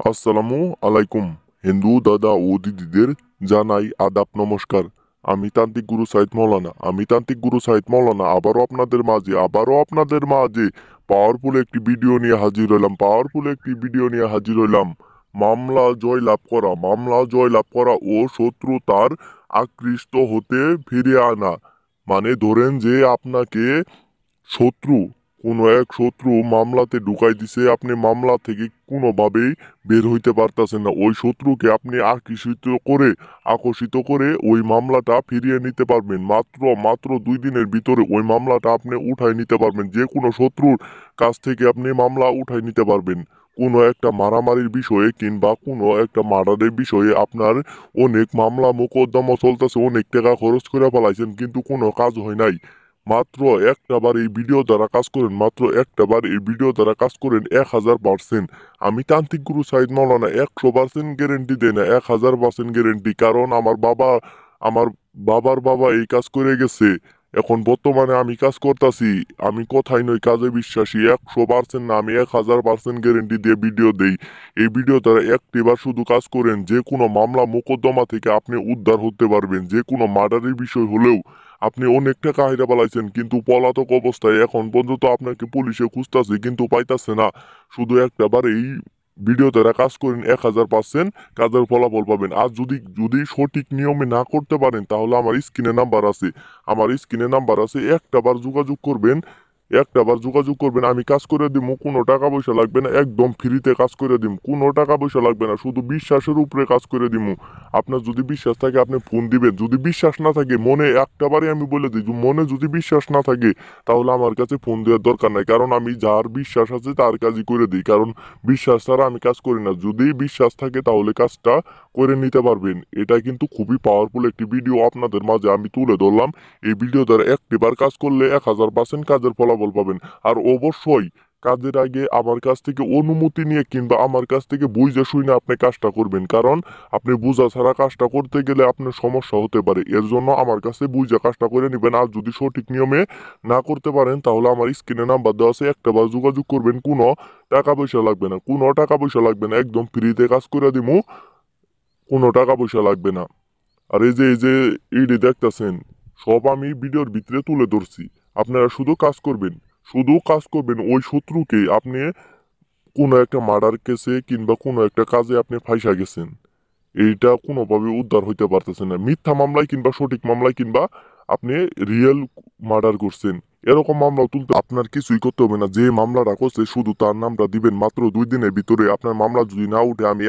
আসসালামু আলাইকুম হিন্দু দাদা ও দিদিদের জানাই আদাব নমস্কার। আমি তান্ত্রিক গুরু সাইদ মৌলানা আবারও আপনাদের মাঝে পাওয়ারফুল একটি ভিডিও নিয়ে হাজির হইলাম। মামলা জয়লাভ করা ও শত্রু তার আকৃষ্ট হতে ফিরে আনা। মানে ধরেন যে আপনাকে শত্রু কোনো এক শত্রু মামলাতে ঢুকাই দিছে, আপনি মামলা থেকে কোনোভাবেই বের হইতে পারতাছেন না। ওই শত্রুকে আপনি আকর্ষিত করে ওই মামলাটা ফিরিয়ে নিতে পারবেন। মাত্র মাত্র 2 দিনের ভিতরে ওই মামলাটা আপনি উঠাই নিতে পারবেন। যে কোনো শত্রুর কাছ থেকে আপনি মামলা উঠাই নিতে পারবেন। কোনো একটা মারামারির বিষয়ে কিংবা কোনো একটা মার্ডারের বিষয়ে আপনার অনেক মামলা মোকদ্দমা চলতেছে, অনেক টাকা খরচ করে ফেলাইছেন কিন্তু কোনো কাজ হয় নাই। মাত্র একটাবার এই ভিডিও দ্বারা কাজ করেন, মাত্র একটাবার এই ভিডিও দ্বারা কাজ করেন 1000%। আমি তান্ত্রিক গুরু সাইদ মৌলানা 100% গ্যারেন্টি দেই না, 1000% গ্যারেন্টি। কারণ আমার বাবার বাবা এই কাজ করে গেছে। এখন বর্তমানে আমি কাজ করতেছি। আমি কথাই নই কাজে বিশ্বাসী। 100% না, আমি 1000% গ্যারেন্টি দিয়ে ভিডিও দেই। এই ভিডিও দ্বারা একটিবার শুধু কাজ করেন, যে কোনো মামলা মোকদ্দমা থেকে আপনি উদ্ধার হতে পারবেন। যে কোনো মার্ডারের বিষয় হলেও আপনি অনেক টাকা হাইরা পালাইছেন কিন্তু পলাতক অবস্থায় এখন পর্যন্ত আপনাকে পুলিশে খুঁজতেছে কিন্তু পাইতাছে না। শুধু একটাবার এই ভিডিও দ্বারা কাজ করেন, 1000% কাজের ফলাফল পাবেন। আর যদি সঠিক নিয়মে না করতে পারেন তাহলে আমার স্ক্রিনে নাম্বার আছে, একটাবার যোগাযোগ করবেন, আমি কাজ করে দিব। কোনো টাকা পয়সা লাগবে না, একদম ফ্রিতে কাজ করে দিব। কোনো টাকা পয়সা লাগবে না, শুধু বিশ্বাসের উপরে কাজ করে দিব। আপনার যদি বিশ্বাস থাকে আপনি ফোন দিবেন, যদি বিশ্বাস না থাকে মনে একটাবারে আমি বলে দিই, মনে যদি বিশ্বাস না থাকে তাহলে আমার কাছে ফোন দেওয়ার দরকার নাই। কারণ আমি যার বিশ্বাস আছে তার কাজই করে দিই। কারণ বিশ্বাস ছাড়া আমি কাজ করি না। যদি বিশ্বাস থাকে তাহলে কাজটা করে নিতে পারবেন। এটা কিন্তু খুবই পাওয়ারফুল একটি ভিডিও আপনাদের মাঝে আমি তুলে ধরলাম। এই ভিডিও দ্বারা একটিবার কাজ করলে 1000% কাজের ফলাফল পাবেন। আর অবশ্যই কাজের আগে আমার কাছ থেকে অনুমতি নিয়ে কিংবা আমার কাছ থেকে বুঝে শুনে আপনি কাজটা করবেন। কারণ আপনি বুঝা ছাড়া কাজটা করতে গেলে আপনার সমস্যা হতে পারে। এর জন্য আমার কাছে বুঝে কাজটা করে নেবেন। আর যদি সঠিক নিয়মে না করতে পারেন তাহলে আমার স্ক্রিনে নাম্বার দেওয়া আছে, একটাবার যোগাযোগ করবেন। কোনো টাকা পয়সা লাগবে না, একদম ফ্রিতে কাজ করে দিমু। কোনো টাকা পয়সা লাগবে না। আর এই যে এইটি দেখতেছেন, সব আমি ভিডিওর ভিতরে তুলে ধরছি। আপনারা শুধু কাজ করবেন ওই শত্রুকে। আপনি কোনো একটা মার্ডার কেসে কিংবা কোনো একটা কাজে আপনি ফাইসা গেছেন, এইটা কোনোভাবে উদ্ধার হইতে পারতেছে না। মিথ্যা মামলায় কিংবা সঠিক মামলায় কিংবা আপনি রিয়েল মার্ডার করছেন, এরকম মামলা তুলতে আপনার কিছুই করতে হবে না। যে মামলাটা করছে শুধু তার নামটা দিবেন। মাত্র 2 দিনের ভিতরে আপনার মামলা যদি না উঠে আমি